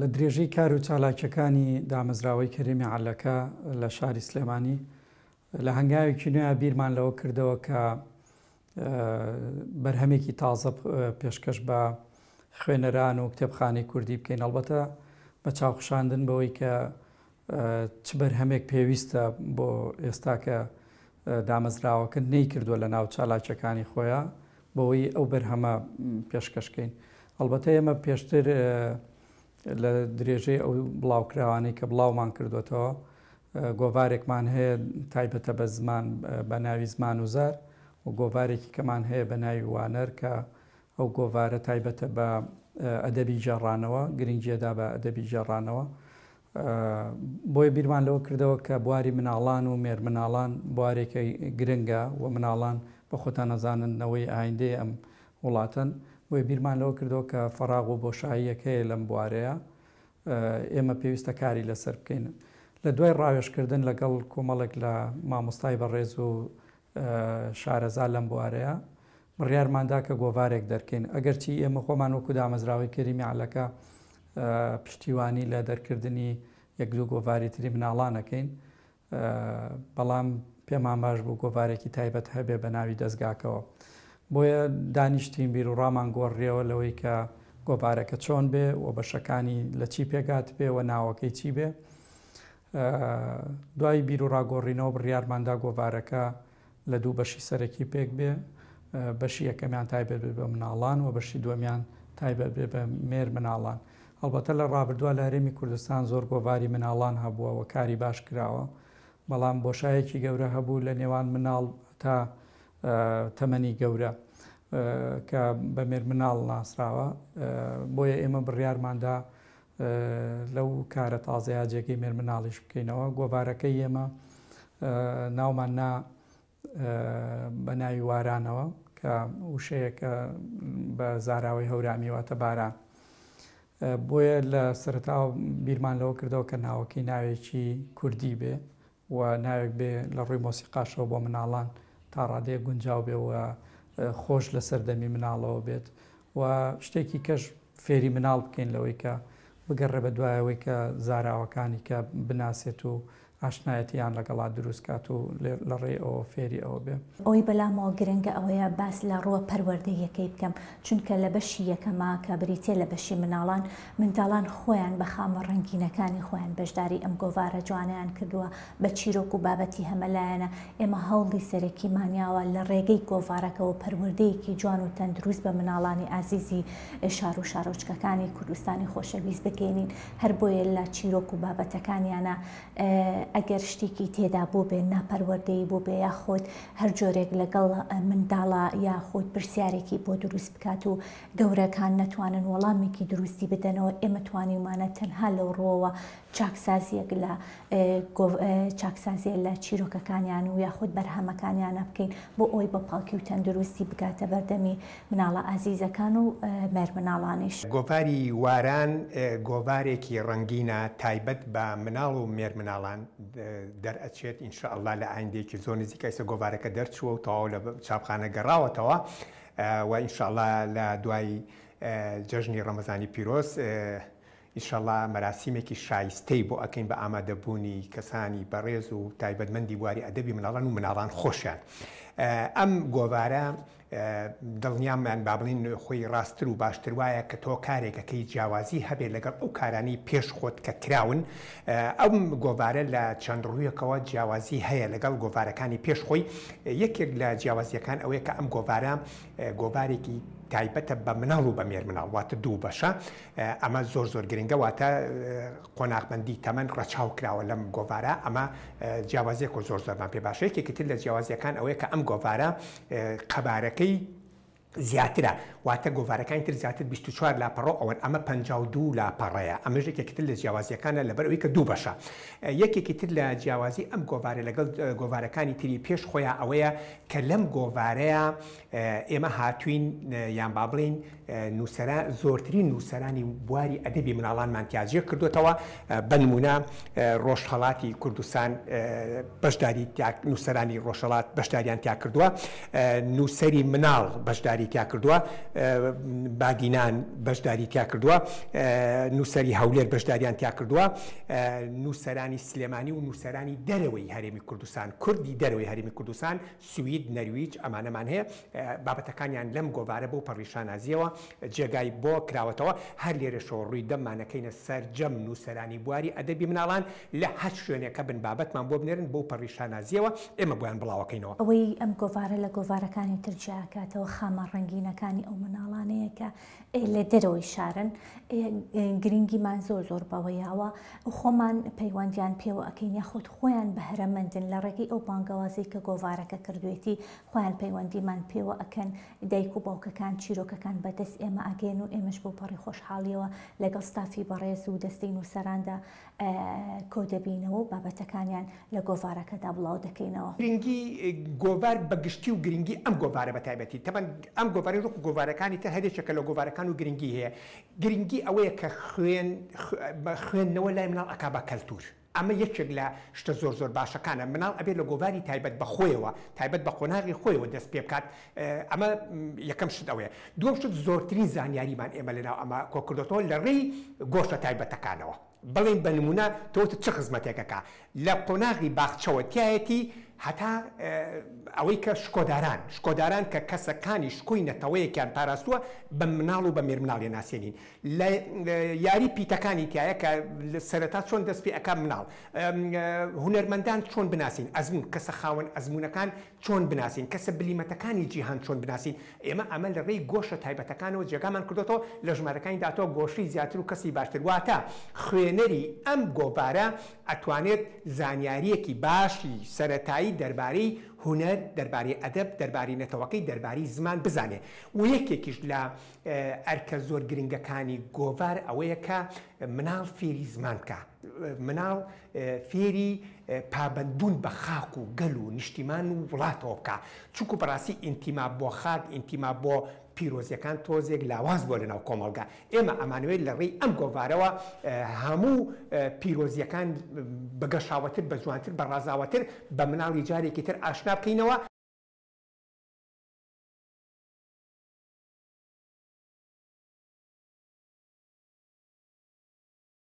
لە درێژەی کار و چالاکیەکانی دامەزراوەی کەریمی عەلەکە لە شاری سلێمانی لە هەنگاوێکی نوێ بیرمان لەوە کردەوە کە بەرهەمێکی تازە پێشکەش بە خوێنەران و کتێبخانەی کوردی بکەین، ئەڵبەتە بە چاوخشاندن بەوەی کە چ بەرهەمێک پێویستە بۆ ئێستا کە دامەزراوەکە نەی کردووە لە ناو چالاکیەکانی خۆیان بەوەی ئەو بەرهەمە پێشکەشکەین. ئەڵبەتە ئێمە پێشتر لە درێژەی ئەو بڵاوکراوانەی کە بڵاومان کردوێتەوە گۆڤارێکمان هەیە تایبەتە بە زمان بە ناوی زمان و زار و گۆڤارێکی کەمان هەیە بە ناوی وانەر کە ئەو گۆڤارە تایبەتە بە ئەدەبی جێڕانەوە، گرنگیەدا بە ئەدەبی جێڕانەوە. بۆیە بیرمان لەوە کردەوە کە بواری مناڵان و مێر مناڵان بوارێکی گرنگە و مناڵان بە خۆتان نەزاننەوەی ئایندەی ئەم وڵاتن. بۆیە بیرمان لەوە کردەوە کە فەراغ و بۆشاییەکەیە لەم بوارەیە ئێمە پێویستە کاری لەسەر بکەین. لە دوای ڕاوێژکردن لەگەڵ کۆمەڵێک لە مامۆستای بەڕێز و شارەزا لەم بوارەیە بڕیارماندا کە گۆڤارێک دەرکەین. ئەگەرچی ئێمە خۆمان وەکو دامەزراوەی کەریمی عەلەکە پشتیوانی لە دەرکردنی یەک دوو گۆڤاری تری مناڵانەکەین، بەڵام پێمان باش بوو گۆڤارێکی تایبەت هەبێ بە ناوی دەستگاکەوە. بۆیە دانیشتین بیر و ڕامان گۆڕیەوە لەوەی کە گۆڤارەکە چۆن بێ و بەشەکانی لە چی پێگات بێ و ناوەکەی چی بێ. دوای بیر و ڕاگۆڕینەوە بڕیارماندا گۆڤارەکە لە دوو بەشی سەرەکی پێک بێ، بەشی یەکەمیان تایبەت بێ بە مناڵان و بەشی دووەمیان تایبەت بێ بە مێر مناڵان. هەڵبەتە لە ڕابردووە لە هەرێمی کوردستان زۆر گۆڤاری مناڵان هەبووە و کاری باش کراوە، بەڵام بۆشایەکی گەورە هەبوو لە نێوان مناڵ تا تەمەنی گەورە کە بە مێر مناڵ ناسراوە. بۆیە ئێمە بڕیارماندا لەو کارە تازەیە جێگەی مێر مناڵیش بکەینەوە. گۆڤارەکەی ئێمە ناومان نا بە ناوی وارانەوە کە وشەیەکە بە زاراوەی هەورامی واتە باران. بۆیە لە سەرەتاوە بیرمان لەوە کردەوە کە ناوەکەی ناوێکی کوردی بێ و ناوێک بێ لە ڕووی مۆسیقاشەوە بۆ مناڵان تا ڕادەیە گونجاو بێ و خۆش لە سەردەمی مناڵەوە بێت و شتێکی کەش فێری مناڵ بکەین لەوەی کە بگەڕێ بە دوایەوەی کە زاراوەکانی کە بناسێت و ئاشنایەتیان لەگەڵا دروست کات و لە ڕێ ئەوە فێری ئەوە بێ. ئەوەی بەلامەوە گرنگە ئەوەیە باس لە ڕووە پەروەردەیەکەی بکەم، چونکە لە بەشی یەکەما کە بریتێ لە بەشی مناڵان منداڵان خۆیان بە خامە ڕەنگینەکانی خۆیان بەشداری ئەم گۆڤارە جوانیان کردووە بە چیرۆک و بابەتی هەمەلایەنە. ئێمە هەوڵی سەرەکی مانیاوە لە ڕێگەی گۆڤارەکەەوە پەروەردەیەکی جوان و تەندروست بە مناڵانی ئازیزی شار و شارۆچکەکانی کوردستانی خۆشەویست بگەینین. هەر بۆیە لە چیرۆک و بابەتەکانیانە ئەگەر شتێکی تێدا بۆ بێ ناپەروەردەیی بۆ بێ یاخۆت هەر جۆرێک لەگەڵ منداڵە یاخۆت پرسیارێکی بۆ دروست بکات و گەورەکان نەتوانن وەڵامێکی دروستی بدەنەوە، ئێمە توانیمانە تەنها لەو ڕۆوە چاکسازیەک لە چیرۆکەکانیان و یاخود بەرهەمەکانیانە بکەین بۆ ئەوی بە پاڵکی و تەندروستی بگاتە بەردەمی مناڵە ئازیزەکان و مێر مناڵانیش. گۆڤاری واران گۆڤارێکی ڕەنگینە تایبەت بە مناڵ و مێر مناڵان دەرئەچێت ئینشاءالله لە ئایندێکی زۆر نزیکە. ئێستا گۆڤارەکە دەرچووە و تەواو لە چاپخانە گەڕاوەتەوە و ئینشاءالله لە دوای جەژنی ڕەمەزانی پیرۆز ئینشاءالله مەراسیمێکی شایستەی بۆ ئەکەین بە ئامادەبوونی کەسانی بەڕێز و تایبەتمەندی بواری ئەدەبی مناڵان و مناڵان خۆشیان. ئەم گۆڤارە دڵنیامان با بڵین خۆی ڕاستتر و باشتر وایە کە تۆ کارێکەکەی جیاوازی هەبێت لەگەڵ ئەو کارانی پێش خۆت کە کراون. ئەم گۆڤارە لە چەند ڕوویەکەوە جیاوازی هەیە لەگەڵ گۆڤارەکانی پێش خۆی. یەکێک لە جیاوازیەکان ئەوەیە کە ئەم گۆڤارە گۆڤارێکی تایبەتە بە مناڵ و بە مێر مناڵ واتە دوو بەشە. ئەمە زۆر زۆر گرنگە واتە قۆناغبەندی تەمەن ڕەچاو کراوە لەم گۆڤارە. ئەمە جیاوازیەک و زۆر زۆرمان پێ باشە. یەکێکی تر لە جیاوازیەکان ئەوەیە کە ئەم گۆڤارە قەبارەکەی زیاترە واتە گۆڤارەکانی تر زیاتر 24 لاپەڕۆ ئەوەن، ئەمە 52 لاپەڕەیە. ئەمەش یەکێکی تر لە جیاوازیەکانە لەبەر ئەوەی کە دوو بەشە. یەکێکی تر لە جیاوازی ئەم گۆڤارە لەگەڵ گۆڤارەکانی تری پێش خۆیان ئەوەیە کە لەم گۆڤارەیە ئێمە هاتوین یان با بڵین زۆرترین نووسەرانی بواری ئەدەبی مناڵانمان تیاجێ کردوێتەوە. بە نمونە ڕۆژهەڵاتی کوردستان بەشداری نووسەرانی ڕۆژهەڵات بەشداریان تیا کردووە، نووسەری مناڵ بەشداری بەشداری تیا کردووە باگینان بەشداری تیا کردووە نووسری هەولێر بەشداریان تیا کردووە نووسەرانی سلێمانی و نووسەرانی دەرەوەی هەرێمی کوردستان کوردی دەرەوەی هەرێمی کوردستان سوید نەرویج ئەمانەمان هەیە بابەتەکانیان لەم گۆوارە بۆ پەڕیشانازیەوە جێگای بۆ کراوەتەوە هەر لێرەشەوە ڕووی دەمانەکەینە سەرجەم نووسەرانی بواری ئەدەبی مناڵان لە هەر شوێنێکە بن بابەتمان بۆ بنێرن بۆ پەڕیشانازیەوە ئێمە بۆیان بڵاوەکەینەوە ئەوەی ئەم گۆوارە لە گۆوارەکانی ترجیاکاتەوە خامە ڕەنگینەکانی ئەو مناڵانەیە کە لە دەرەوەی شارن گرنگیمان زۆر بەوەیاوە خۆمان پەیوەندیان پێوە ئەەکەین یاخود خۆیان بەهرەمەندن لە ڕێگەی ئەو بانگەوازی کە گۆوارەکە کردوێتی خۆیان پەیوەندیمان پێوە ئەکەن دایک و باوکەکان چیرۆکەکان بەدەست ئێمە ئەگەن و ئێمەش بۆ پەڕی خۆشحاڵیەوە لەگەڵ ستافی بەڕێز و دەستەی نووسەراندا کۆ دەبینەوە و بابەتەکانیان لە گۆوارەکەدا بڵاو دەکەینەوە. گرنگی گۆوار بەگشتی و گرنگی ئەم گۆوارە بەتایبەتی تەمەەن ئەم گۆواری ڕوو گۆوارەکانی تر هەرێکێکە لە گۆوارەکان و گرنگی هەیە گرنگی ئەوەیە کە خوێندنەوە لای مناڵ ئەکا بە کەلتور. ئەمە یەکێک لە شتە زۆر باشەکانە مناڵ ئەبێت لە گۆواری تایبەت بە خۆیەوە تایبەت بە قۆناغی خۆیەوە دەست پێ بکات ئەمە یەکەم شت ئەوەیە دووەم شت زۆرترین زانیاریمان ئێمە لەناو ئەمە کۆکردەوە لە ڕێی گۆشتە تایبەتەکانەوە بڵێن بە نمونە تۆتە چه خزمەتێکەکە لە قۆناغی باخچەوە تایەتی هەتا ئەوەی کە شکۆداران کە کەسەکانی شکوی نەتەوەیەکیان پاراستووە بە مناڵ و بە مێرمناڵێ ناسێنین لە یاری پیتەکانی تایە کە سەرەتا چۆن دەست پێ ئەکا مناڵ هونەرمەندان چۆن بناسین ئەزمون کەسە خاوەن ئەزمونونەکان چۆن بناسین کەسە بلیمەتەکانی جیهان چۆن بناسین ئێمە لە ڕێی گۆشە تایبەتەکانەوە جێگامان کردێتەوە لە ژمارەکانی داتەوە گۆشەی زیاتر و کەسی باشتر واتە خوێنەری ئەم گۆوارە ئەتوانێت زانیاریەکی باشی سەرەتایی دەربارەی هونەر دەربارەی ئەدەب دەربارەی نەتەوەکەی دەربارەی زمان بزانێ و یەکێکیش لە ئەرکە زۆر گرنگەکانی گۆڤار ئەوەیە کە مناڵ فێری زمان بکە مناڵ فێری پابندبوون بە خاک و گەل و نیشتیمان و وڵاتەوە بکە چونکو بەڕاستی ئینتیما بۆ خاک ئینتیما بۆ پیرۆزیەکان تۆزێک لاواز بۆ لەناو کۆمەڵگا ئێمە ئەمانوێت لە ڕێی ئەم گۆڤارەوە هەموو پیرۆزیەکان بەگەشاوەتر بە جوانتر بە ڕازاوەتر بە مناڵی جارێکی تر ئاشنا بکەینەوە